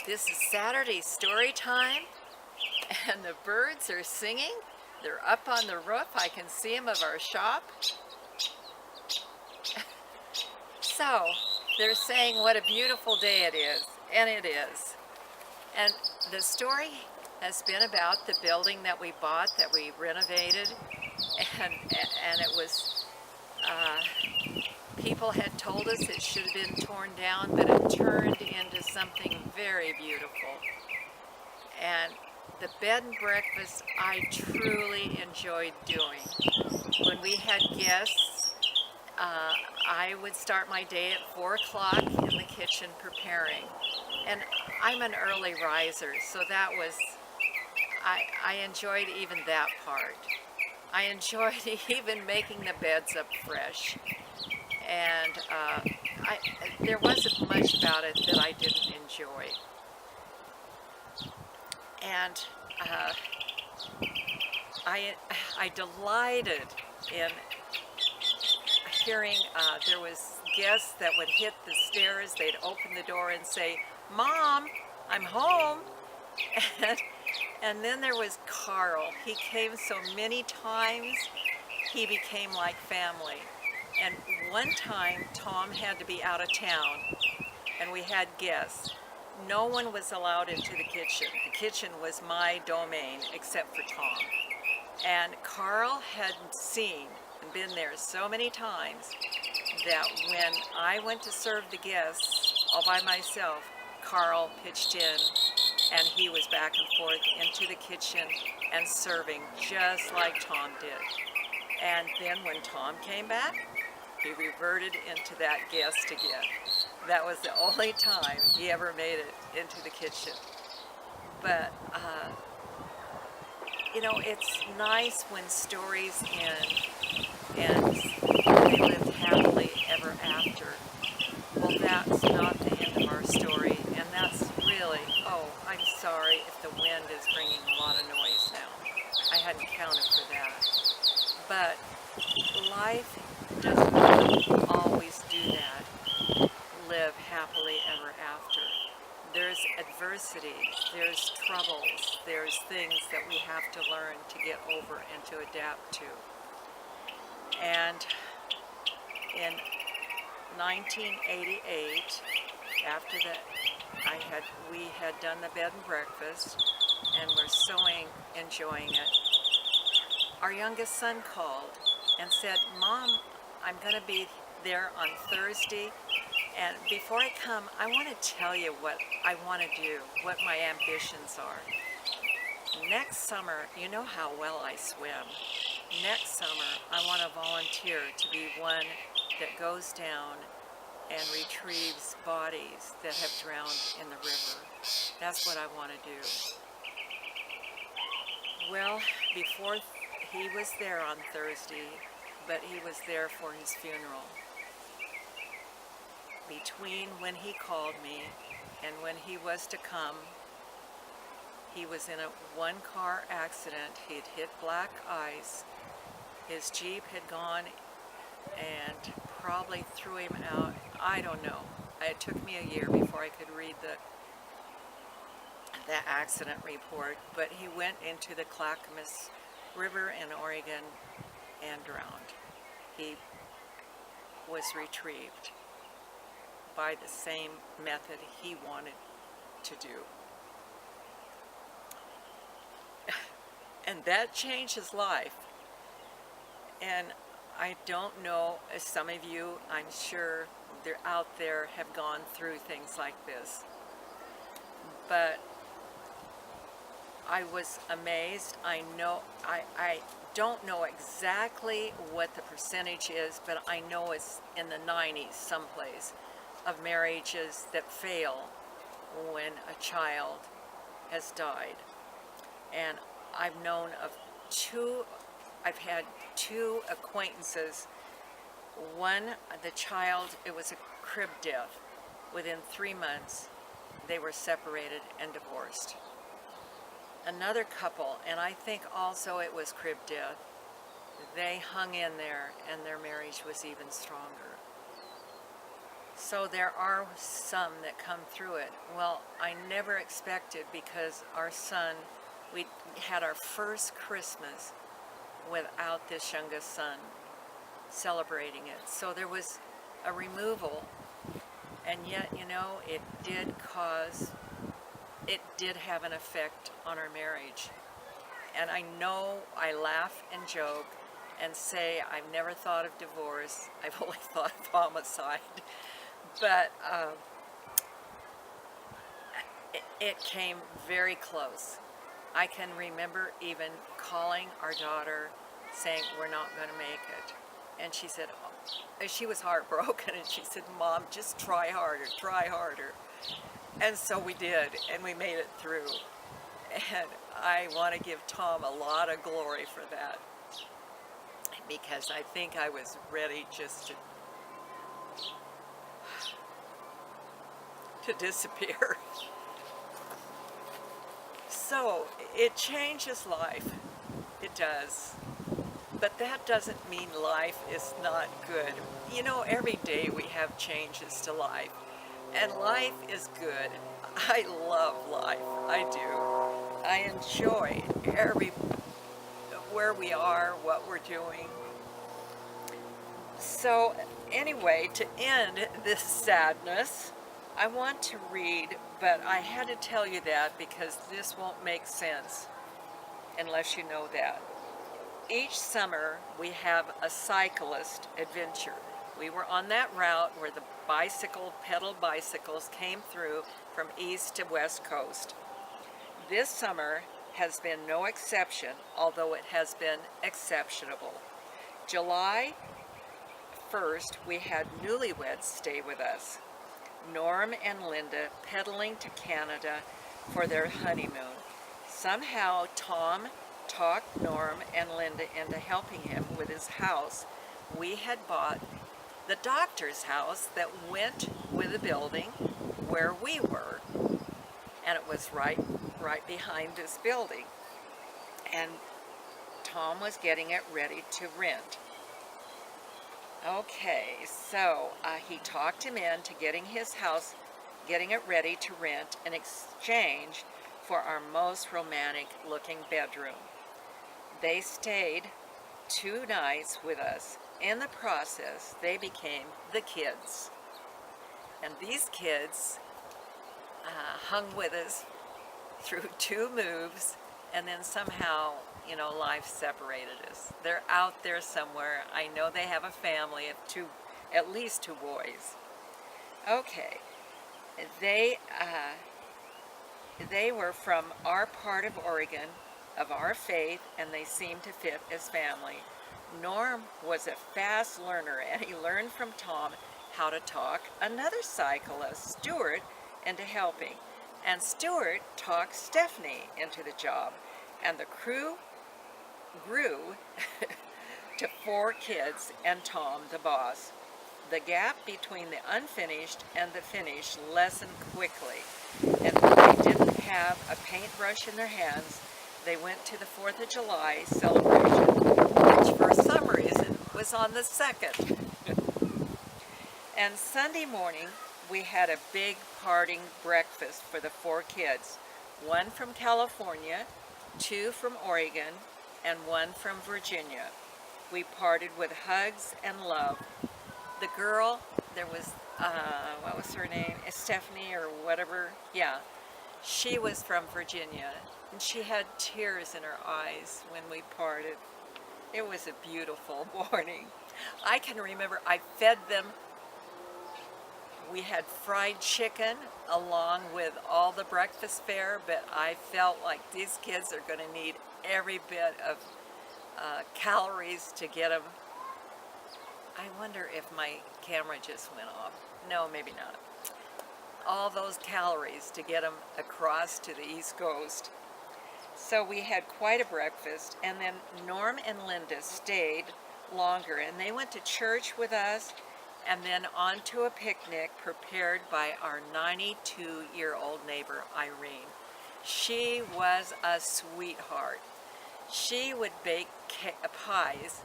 This is Saturday story time, and the birds are singing. They're up on the roof. I can see them of our shop. So, they're saying what a beautiful day it is, and it is. And the story has been about the building that we bought, that we renovated, and it was, people had told us it should have been torn down, but it turned into something very beautiful. And the bed and breakfast I truly enjoyed doing. When we had guests, I would start my day at 4 o'clock in the kitchen preparing. And I'm an early riser, so that was, I enjoyed even that part. I enjoyed even making the beds up fresh. And there wasn't much about it that I didn't enjoy. And I delighted in hearing there was guests that would hit the stairs. They'd open the door and say, "Mom, I'm home." And then there was Carl. He came so many times, he became like family. And one time, Tom had to be out of town, and we had guests. No one was allowed into the kitchen. The kitchen was my domain, except for Tom. And Carl had seen and been there so many times that when I went to serve the guests all by myself, Carl pitched in, and he was back and forth into the kitchen and serving just like Tom did. And then when Tom came back, he reverted into that guest again. That was the only time he ever made it into the kitchen. But, you know, it's nice when stories end and they lived happily ever after. Well, that's not the end of our story, and that's really, oh, I'm sorry if the wind is bringing a lot of noise now. I hadn't counted for that. But life doesn't always do that, live happily ever after. There's adversity, there's troubles, there's things that we have to learn to get over and to adapt to. And in 1988, after that, we had done the bed and breakfast, and we're so enjoying it. Our youngest son called and said, "Mom, I'm going to be there on Thursday, and before I come, I want to tell you what I want to do, what my ambitions are. Next summer, you know how well I swim. Next summer, I want to volunteer to be one that goes down and retrieves bodies that have drowned in the river. That's what I want to do." Well, before he was there on Thursday, but he was there for his funeral. Between when he called me and when he was to come, he was in a one-car accident. He'd hit black ice. His Jeep had gone and probably threw him out. I don't know. It took me a year before I could read the accident report, but he went into the Clackamas River in Oregon and drowned. He was retrieved by the same method he wanted to do. And that changed his life. And I don't know, as some of you, I'm sure they're out there, have gone through things like this. But I was amazed. I don't know exactly what the percentage is, but I know it's in the 90s someplace of marriages that fail when a child has died. And I've known of I've had two acquaintances. One, the child, it was a crib death. Within 3 months, they were separated and divorced. Another couple, and I think also it was crib death, they hung in there and their marriage was even stronger. So there are some that come through it. Well, I never expected, because our son, we had our first Christmas without this youngest son celebrating it. So there was a removal, and yet, it did have an effect on our marriage. And I know I laugh and joke and say I've never thought of divorce. I've only thought of homicide. But it came very close. I can remember even calling our daughter saying, we're not going to make it. And she said, she was heartbroken, and she said, Mom, just try harder, try harder. And so we did, and we made it through. And I want to give Tom a lot of glory for that, because I think I was ready just to disappear. So it changes life. It does. But that doesn't mean life is not good. Every day we have changes to life, and life is good. I love life. I do. I enjoy where we are, what we're doing. So anyway, to end this sadness, I want to read, but I had to tell you that because this won't make sense unless you know that. Each summer we have a cyclist adventure. We were on that route where the pedal bicycles came through from east to west coast. This summer has been no exception, although it has been exceptionable. July 1st, we had newlyweds stay with us. Norm and Linda pedaling to Canada for their honeymoon. Somehow Tom talked Norm and Linda into helping him with his house. We had bought the doctor's house that went with the building where we were, and it was right behind this building. And Tom was getting it ready to rent. Okay, so he talked him into getting his house, getting it ready to rent in exchange for our most romantic looking bedroom. They stayed 2 nights with us. In the process, they became the kids. And these kids hung with us through 2 moves, and then somehow, life separated us. They're out there somewhere. I know they have a family of at least 2 boys. Okay, they were from our part of Oregon, of our faith, and they seemed to fit as family. Norm was a fast learner, and he learned from Tom how to talk another cyclist, Stuart, into helping. And Stuart talked Stephanie into the job, and the crew grew to 4 kids and Tom, the boss. The gap between the unfinished and the finished lessened quickly, and when they didn't have a paintbrush in their hands, they went to the 4th of July celebration, which for some reason was on the 2nd. And Sunday morning, we had a big parting breakfast for the 4 kids, 1 from California, 2 from Oregon, and 1 from Virginia. We parted with hugs and love. The girl, there was, what was her name? Stephanie or whatever. Yeah, she was from Virginia, and she had tears in her eyes when we parted. It was a beautiful morning. I can remember I fed them. We had fried chicken along with all the breakfast fare, but I felt like these kids are going to need every bit of calories to get them. I wonder if my camera just went off. No, maybe not. All those calories to get them across to the East Coast. So we had quite a breakfast, and then Norm and Linda stayed longer, and they went to church with us, and then on to a picnic prepared by our 92-year-old neighbor, Irene. She was a sweetheart. She would bake pies.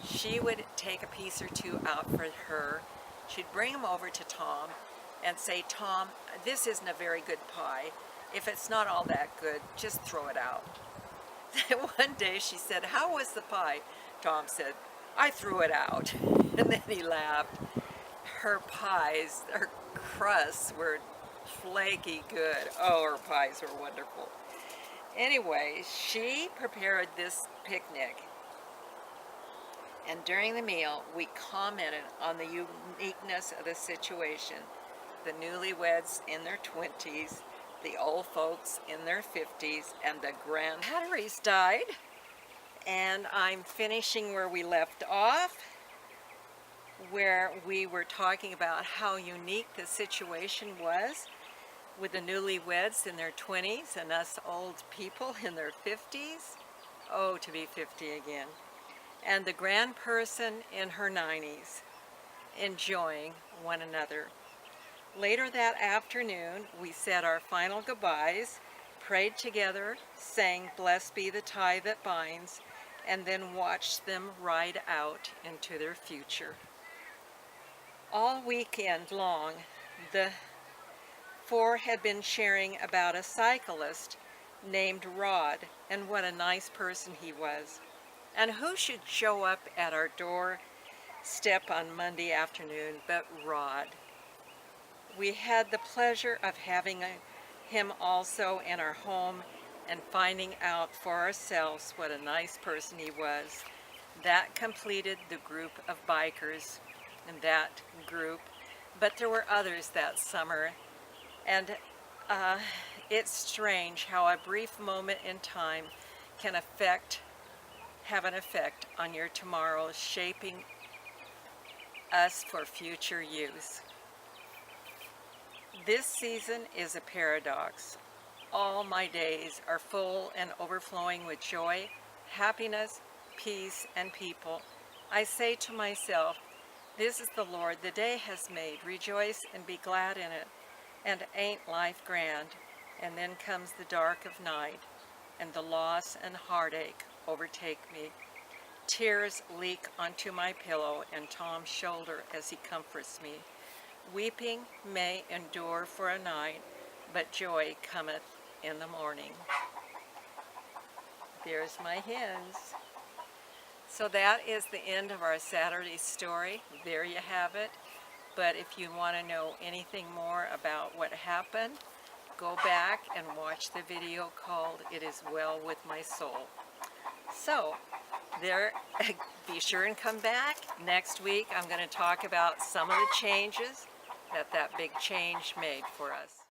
She would take a piece or 2 out for her she'd bring them over to Tom and say, Tom, this isn't a very good pie. If it's not all that good, just throw it out. One day she said, how was the pie? Tom said, I threw it out. And then he laughed. Her pies, her crusts were flaky good. Oh, her pies were wonderful. Anyway, she prepared this picnic. And during the meal, we commented on the uniqueness of the situation. The newlyweds in their 20s, the old folks in their 50s, and the grand batteries died. And I'm finishing where we left off, where we were talking about how unique the situation was with the newlyweds in their 20s and us old people in their 50s. Oh, to be 50 again. And the grand person in her 90s, enjoying one another. Later that afternoon, we said our final goodbyes, prayed together, sang Blessed Be the Tie That Binds, and then watched them ride out into their future. All weekend long, the four had been sharing about a cyclist named Rod and what a nice person he was. And who should show up at our doorstep on Monday afternoon but Rod. We had the pleasure of having him also in our home and finding out for ourselves what a nice person he was. That completed the group of bikers in that group, but there were others that summer. And it's strange how a brief moment in time can have an effect on your tomorrow, shaping us for future use. This season is a paradox. All my days are full and overflowing with joy, happiness, peace, and people. I say to myself, this is the Lord the day has made. Rejoice and be glad in it. And ain't life grand? And then comes the dark of night, and the loss and heartache overtake me. Tears leak onto my pillow and Tom's shoulder as he comforts me. Weeping may endure for a night, but joy cometh in the morning. There's my hens. So that is the end of our Saturday story. There you have it. But if you want to know anything more about what happened, go back and watch the video called It Is Well With My Soul. So, be sure and come back. Next week I'm going to talk about some of the changes that big change made for us.